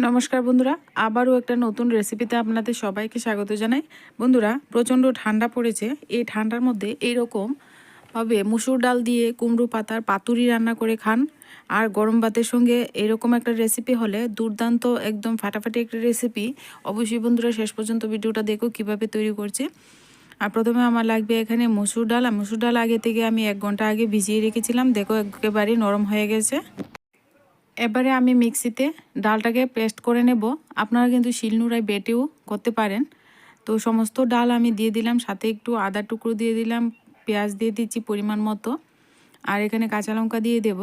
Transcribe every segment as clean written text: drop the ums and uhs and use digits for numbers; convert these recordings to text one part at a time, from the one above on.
নমস্কার বন্ধুরা, আবারও একটা নতুন রেসিপিতে আপনাদের সবাইকে স্বাগত জানাই। বন্ধুরা, প্রচণ্ড ঠান্ডা পড়েছে। এই ঠান্ডার মধ্যে এইরকম ভাবে মুসুর ডাল দিয়ে কুমড়ো পাতার পাতুরি রান্না করে খান, আর গরম ভাতের সঙ্গে এরকম একটা রেসিপি হলে দুর্দান্ত, একদম ফাটাফাটি একটা রেসিপি। অবশ্যই বন্ধুরা শেষ পর্যন্ত ভিডিওটা দেখো কিভাবে তৈরি করছি। আর প্রথমে আমার লাগবে এখানে মসুর ডাল। আর মসুর ডাল আগে থেকে আমি 1 ঘন্টা আগে ভিজিয়ে রেখেছিলাম, দেখো একেবারে নরম হয়ে গেছে। এবারে আমি মিক্সিতে ডালটাকে পেস্ট করে নেব। আপনারা কিন্তু শিলনোড়ায় বেটেও করতে পারেন। তো সমস্ত ডাল আমি দিয়ে দিলাম, সাথে একটু আদা টুকরো দিয়ে দিলাম, পেঁয়াজ দিয়ে দিচ্ছি পরিমাণ মতো, আর এখানে কাঁচা লঙ্কা দিয়ে দেব।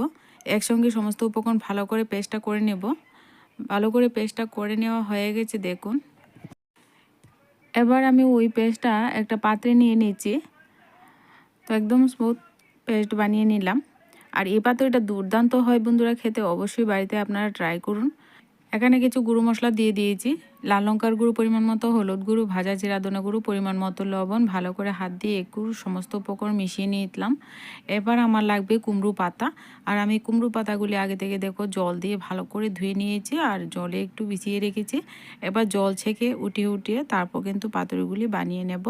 একসঙ্গে সমস্ত উপকরণ ভালো করে পেস্টটা করে নেব। ভালো করে পেস্টটা করে নেওয়া হয়ে গেছে দেখুন। এবার আমি ওই পেস্টটা একটা পাত্রে নিয়ে নিচ্ছি। তো একদম স্মুথ পেস্ট বানিয়ে নিলাম। আর এই পাতুরিটা দুর্দান্ত হয় বন্ধুরা খেতে, অবশ্যই বাড়িতে আপনারা ট্রাই করুন। এখানে কিছু গুঁড়ো মশলা দিয়ে দিয়েছি, লাল লঙ্কার গুঁড়ো পরিমাণ মতো, হলুদ গুঁড়ো, ভাজা জিরা ধনে গুঁড়ো পরিমাণ মতো, লবণ। ভালো করে হাত দিয়ে একটু সমস্ত উপকরণ মিশিয়ে নিলাম। এবার আমার লাগবে কুমড়ো পাতা। আর আমি কুমড়ো পাতাগুলি আগে থেকে দেখো জল দিয়ে ভালো করে ধুয়ে নিয়েছি, আর জলে একটু ভিজিয়ে রেখেছি। এবার জল ছেঁকে উঠিয়ে তারপর কিন্তু পাতুরিগুলি বানিয়ে নেব।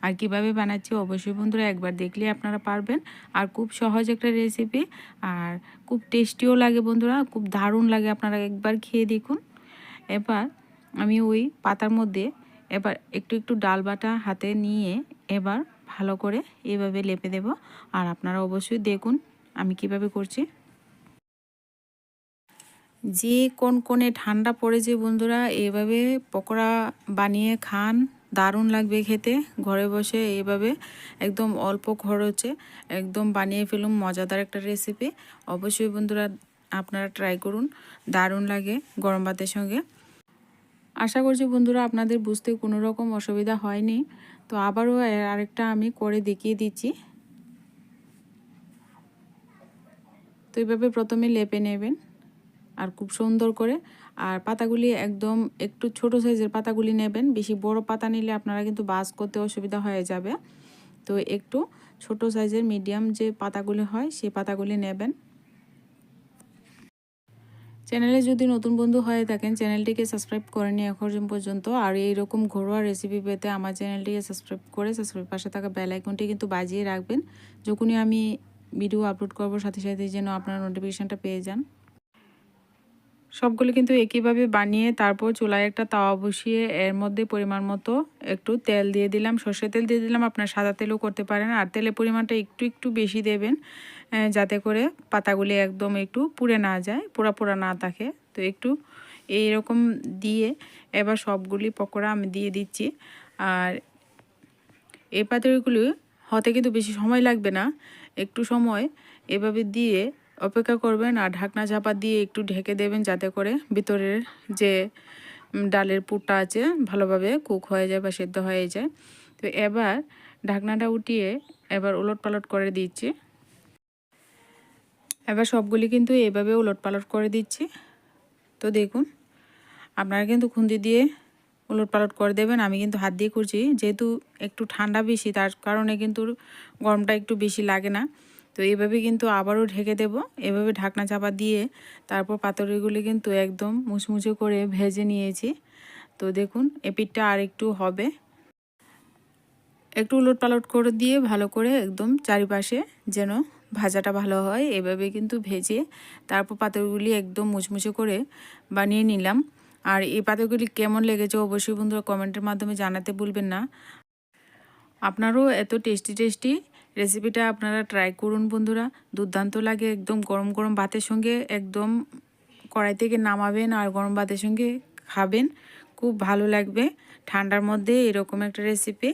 আর কিভাবে বানাচ্ছি অবশ্যই বন্ধুরা একবার দেখলে আপনারা পারবেন। আর খুব সহজ একটা রেসিপি, আর খুব টেস্টিও লাগে বন্ধুরা, খুব দারুণ লাগে, আপনারা একবার খেয়ে দেখুন। এবার আমি ওই পাতার মধ্যে এবার একটু ডাল বাটা হাতে নিয়ে এবার ভালো করে এভাবে লেপে দেব। আর আপনারা অবশ্যই দেখুন আমি কিভাবে করছি। যে কোনে ঠান্ডা পড়েছে বন্ধুরা, এভাবে পকোড়া বানিয়ে খান, দারুণ লাগবে খেতে। ঘরে বসে এইভাবে একদম অল্প খরচে একদম বানিয়ে ফেলুন মজাদার একটা রেসিপি। অবশ্যই বন্ধুরা আপনারা ট্রাই করুন, দারুণ লাগে গরম ভাতের সঙ্গে। আশা করছি বন্ধুরা আপনাদের বুঝতে কোনো রকম অসুবিধা হয়নি। তো আবারও আরেকটা আমি করে দেখিয়ে দিচ্ছি। তো এইভাবে প্রথমে লেপে নেবেন আর খুব সুন্দর করে। আর পাতাগুলি একদম একটু ছোট সাইজের পাতাগুলি নেবেন, বেশি বড় পাতা নিলে আপনারা কিন্তু বাস করতে অসুবিধা হয়ে যাবে। তো একটু ছোট সাইজের মিডিয়াম যে পাতাগুলি হয় সেই পাতাগুলি নেবেন। চ্যানেলে যদি নতুন বন্ধু হয়ে থাকেন চ্যানেলটিকে সাবস্ক্রাইব করে নিয়ে এখন পর্যন্ত। আর এইরকম ঘরোয়া রেসিপি পেতে আমার চ্যানেলটিকে সাবস্ক্রাইব করে পাশে থাকা বেল আইকনটি কিন্তু বাজিয়ে রাখবেন। যখনই আমি ভিডিও আপলোড করব সাথে সাথে যেন আপনারা নোটিফিকেশানটা পেয়ে যান। সবগুলো কিন্তু একইভাবে বানিয়ে তারপর চুলায় একটা তাওয়া বসিয়ে এর মধ্যে পরিমাণ মতো একটু তেল দিয়ে দিলাম, সর্ষের তেল দিয়ে দিলাম, আপনার সাদা তেলও করতে পারেন। আর তেলের পরিমাণটা একটু বেশি দেবেন, যাতে করে পাতাগুলি একদম একটু পুড়ে না যায়, পোড়া না থাকে। তো একটু এইরকম দিয়ে এবার সবগুলি পকোড়া আমি দিয়ে দিচ্ছি। আর এই পাতুরিগুলি হতে কিন্তু বেশি সময় লাগবে না, একটু সময় এভাবে দিয়ে অপেক্ষা করবেন। আর ঢাকনা চাপা দিয়ে একটু ঢেকে দেবেন, যাতে করে ভিতরের যে ডালের পুরটা আছে ভালোভাবে কুক হয়ে যায় বা সেদ্ধ হয়ে যায়। তো এবার ঢাকনাটা উঠিয়ে এবার উলটপালট করে দিচ্ছি। এবার সবগুলি কিন্তু এভাবে উলটপালট করে দিচ্ছি। তো দেখুন আপনারা কিন্তু খুন্তি দিয়ে উলটপালট করে দেবেন, আমি কিন্তু হাত দিয়ে করছি, যেহেতু একটু ঠান্ডা বেশি তার কারণে কিন্তু গরমটা একটু বেশি লাগে না। তো এইভাবে কিন্তু আবারও ঢেকে দেব, এভাবে ঢাকনা চাপা দিয়ে তারপর পাতুরিগুলি কিন্তু একদম মুচমুচে করে ভেজে নিয়েছি। তো দেখুন এপিঠটা আর একটু হবে, একটু উলটপালট করে দিয়ে ভালো করে একদম চারিপাশে যেন ভাজাটা ভালো হয়, এভাবে কিন্তু ভেজে তারপর পাতুরিগুলি একদম মুচমুচে করে বানিয়ে নিলাম। আর এই পাতুরিগুলি কেমন লেগেছে অবশ্যই বন্ধুরা কমেন্টের মাধ্যমে জানাতে ভুলবেন না। আপনারাও এত টেস্টি রেসিপিটা আপনারা ট্রাই করুন বন্ধুরা, দুর্দান্ত লাগে একদম। গরম গরম ভাতের সঙ্গে একদম কড়াই থেকে নামাবেন আর গরম ভাতের সঙ্গে খাবেন, খুব ভালো লাগবে। ঠান্ডার মধ্যে এরকম একটা রেসিপি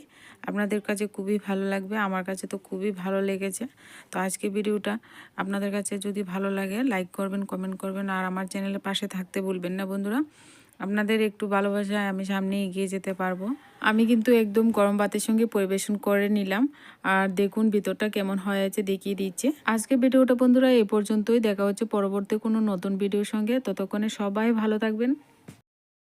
আপনাদের কাছে খুবই ভালো লাগবে, আমার কাছে তো খুবই ভালো লেগেছে। তো আজকে ভিডিওটা আপনাদের কাছে যদি ভালো লাগে লাইক করবেন, কমেন্ট করবেন, আর আমার চ্যানেলের পাশে থাকতে ভুলবেন না বন্ধুরা। আপনাদের একটু ভালোবাসায় আমি সামনে এগিয়ে যেতে পারবো। আমি কিন্তু একদম গরম ভাতের সঙ্গে পরিবেশন করে নিলাম। আর দেখুন ভিতরটা কেমন হয়েছে দেখিয়ে দিচ্ছে। আজকে ভিডিওটা বন্ধুরা এ পর্যন্তই, দেখা হচ্ছে পরবর্তী কোনো নতুন ভিডিওর সঙ্গে। ততক্ষণে সবাই ভালো থাকবেন।